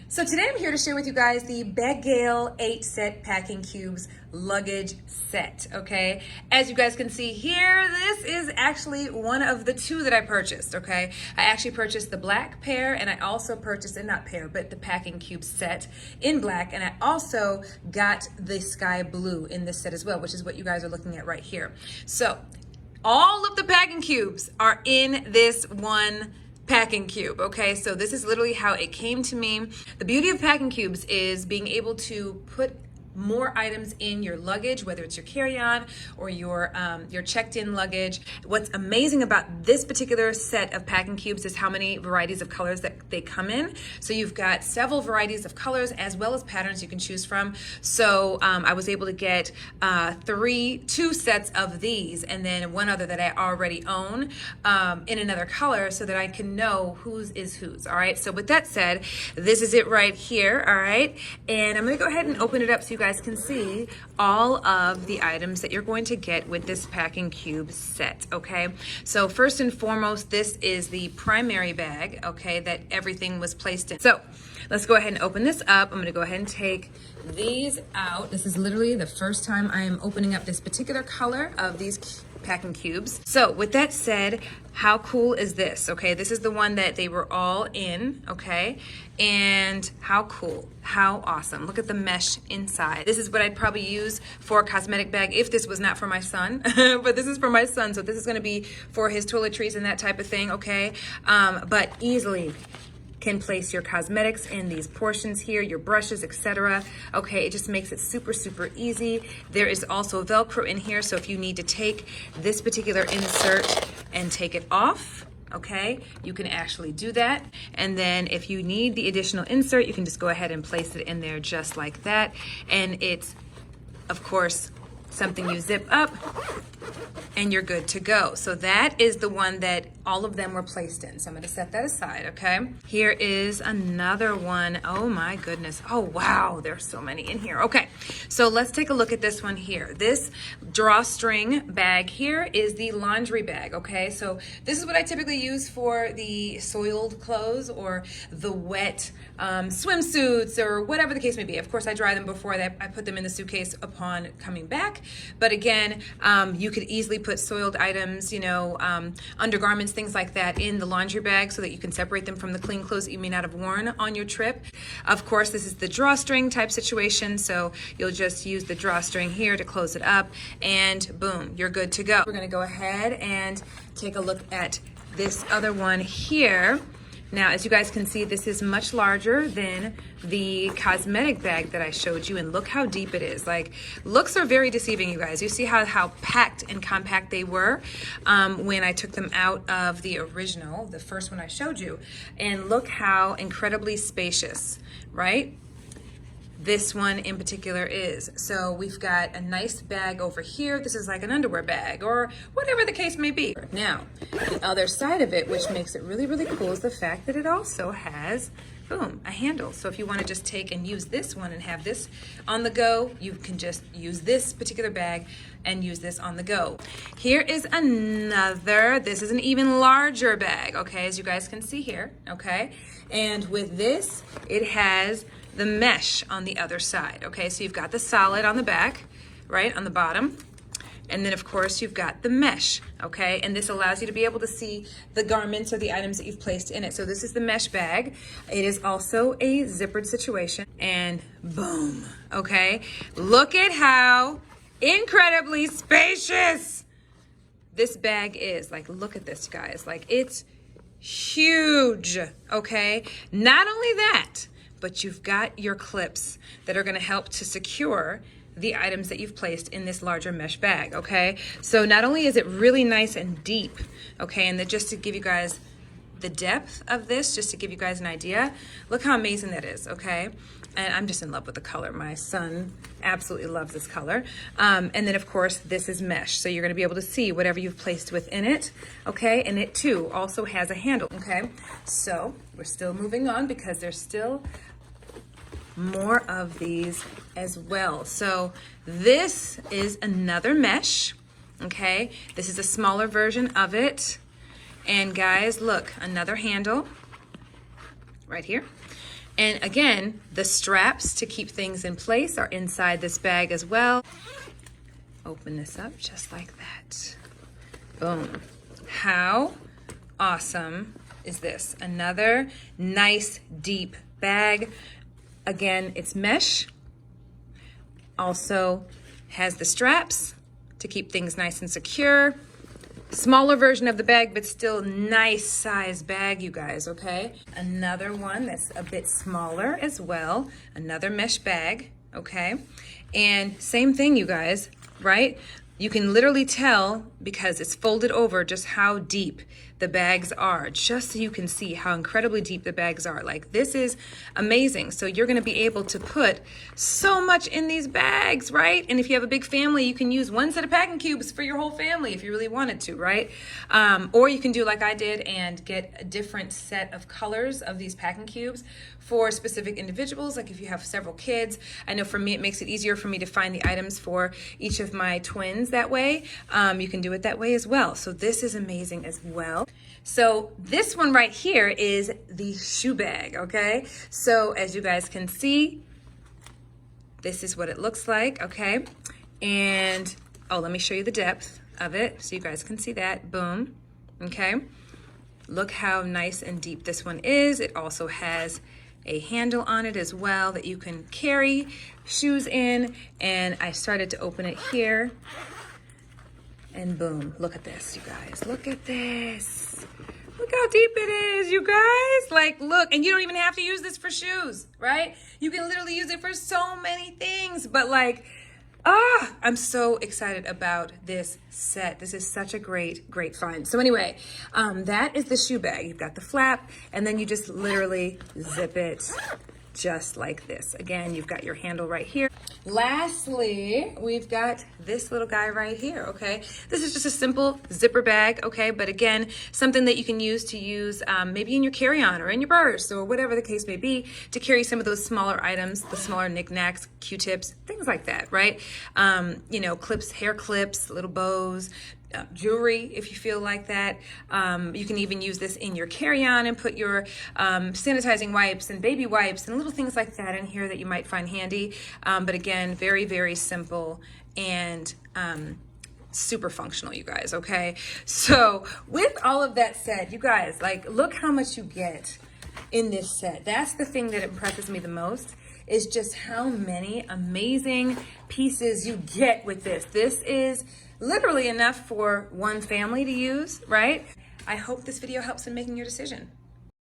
So today I'm here to share with you guys the Bag-Gale 8 Set Packing Cubes luggage set, okay? As you guys can see here, this is actually one of the two that I purchased, okay? I actually purchased the black pair, and I also purchased, and not pair, but the packing cube set in black, and I also got the sky blue in this set as well, which is what you guys are looking at right here. So all of the packing cubes are in this one packing cube, okay? So this is literally how it came to me. The beauty of packing cubes is being able to put more items in your luggage, whether it's your carry-on or your checked-in luggage. What's amazing about this particular set of packing cubes is how many varieties of colors that they come in. So you've got several varieties of colors as well as patterns you can choose from. So I was able to get two sets of these and then one other that I already own in another color so that I can know whose is whose, all right? So with that said, this is it right here, all right? And I'm gonna go ahead and open it up so you guys can see all of the items that you're going to get with this packing cube set, okay? So first and foremost, this is the primary bag, okay, that everything was placed in. So let's go ahead and open this up. I'm gonna go ahead and take these out. This is literally the first time I am opening up this particular color of these packing cubes. So with that said, how cool is this? Okay, this is the one that they were all in, okay? And how cool, how awesome. Look at the mesh inside. This is what I'd probably use for a cosmetic bag if this was not for my son, but this is for my son. So this is gonna be for his toiletries and that type of thing, okay? But easily can place your cosmetics in these portions here, your brushes, etc. Okay, it just makes it super, super easy. There is also Velcro in here, so if you need to take this particular insert and take it off, okay, you can actually do that. And then if you need the additional insert, you can just go ahead and place it in there just like that. And it's, of course, something you zip up and you're good to go. So that is the one that all of them were placed in. So I'm gonna set that aside, okay? Here is another one. Oh my goodness. Oh wow, there's so many in here. Okay, so let's take a look at this one here. This drawstring bag here is the laundry bag, okay? So this is what I typically use for the soiled clothes or the wet swimsuits or whatever the case may be. Of course, I dry them before I put them in the suitcase upon coming back. But again, you could easily put soiled items, you know, undergarments, things like that in the laundry bag so that you can separate them from the clean clothes that you may not have worn on your trip. Of course, this is the drawstring type situation, so you'll just use the drawstring here to close it up and boom, you're good to go. We're gonna go ahead and take a look at this other one here. Now, as you guys can see, this is much larger than the cosmetic bag that I showed you, and look how deep it is. Like, looks are very deceiving, you guys. You see how packed and compact they were when I took them out of the original, the first one I showed you. And look how incredibly spacious, right? This one in particular is. So we've got a nice bag over here. This is like an underwear bag or whatever the case may be. Now, the other side of it, which makes it really, really cool, is the fact that it also has, boom, a handle. So if you want to just take and use this one and have this on the go, you can just use this particular bag and use this on the go. Here is another, this is an even larger bag, okay, as you guys can see here, okay? And with this, it has the mesh on the other side, okay? So you've got the solid on the back, right, on the bottom, and then of course you've got the mesh, okay? And this allows you to be able to see the garments or the items that you've placed in it. So this is the mesh bag. It is also a zippered situation, and boom, okay? Look at how incredibly spacious this bag is. Like, look at this, guys. Like, it's huge, okay? Not only that, but you've got your clips that are gonna help to secure the items that you've placed in this larger mesh bag, okay? So not only is it really nice and deep, okay, and then just to give you guys the depth of this, just to give you guys an idea, look how amazing that is, okay? And I'm just in love with the color. My son absolutely loves this color. And then of course, this is mesh. So you're gonna be able to see whatever you've placed within it, okay? And it too also has a handle, okay? So we're still moving on because there's still more of these as well. So this is another mesh, okay? This is a smaller version of it. And guys, look, another handle right here. And again, the straps to keep things in place are inside this bag as well. Open this up just like that. Boom. How awesome is this? Another nice deep bag. Again, it's mesh. Also has the straps to keep things nice and secure. Smaller version of the bag, but still nice size bag, you guys, okay? Another one that's a bit smaller as well. Another mesh bag, okay? And same thing, you guys, right? You can literally tell because it's folded over just how deep the bags are, just so you can see how incredibly deep the bags are. Like, this is amazing. So you're gonna be able to put so much in these bags, right? And if you have a big family, you can use one set of packing cubes for your whole family if you really wanted to, right? Or you can do like I did and get a different set of colors of these packing cubes for specific individuals. Like if you have several kids, I know for me, it makes it easier for me to find the items for each of my twins that way. You can do it that way as well. So this is amazing as well. So this one right here is the shoe bag, okay? So as you guys can see, this is what it looks like, okay? And, oh, let me show you the depth of it so you guys can see that. Boom, okay? Look how nice and deep this one is. It also has a handle on it as well that you can carry shoes in. And I started to open it here. And boom, look at this, you guys. Look at this. Look how deep it is, you guys. Like, look, and you don't even have to use this for shoes, right? You can literally use it for so many things, but like, I'm so excited about this set. This is such a great, great find. So anyway, that is the shoe bag. You've got the flap, and then you just literally zip it just like this. Again, you've got your handle right here. Lastly, we've got this little guy right here, okay? This is just a simple zipper bag, okay? But again, something that you can use maybe in your carry-on or in your purse or whatever the case may be to carry some of those smaller items, the smaller knickknacks, Q-tips, things like that, right? You know, clips, hair clips, little bows, jewelry if you feel like that. You can even use this in your carry-on and put your sanitizing wipes and baby wipes and little things like that in here that you might find handy. But again, very, very simple and super functional, you guys, okay? So with all of that said, you guys, like, look how much you get in this set. That's the thing that impresses me the most, is just how many amazing pieces you get with this. This is literally enough for one family to use, right? I hope this video helps in making your decision.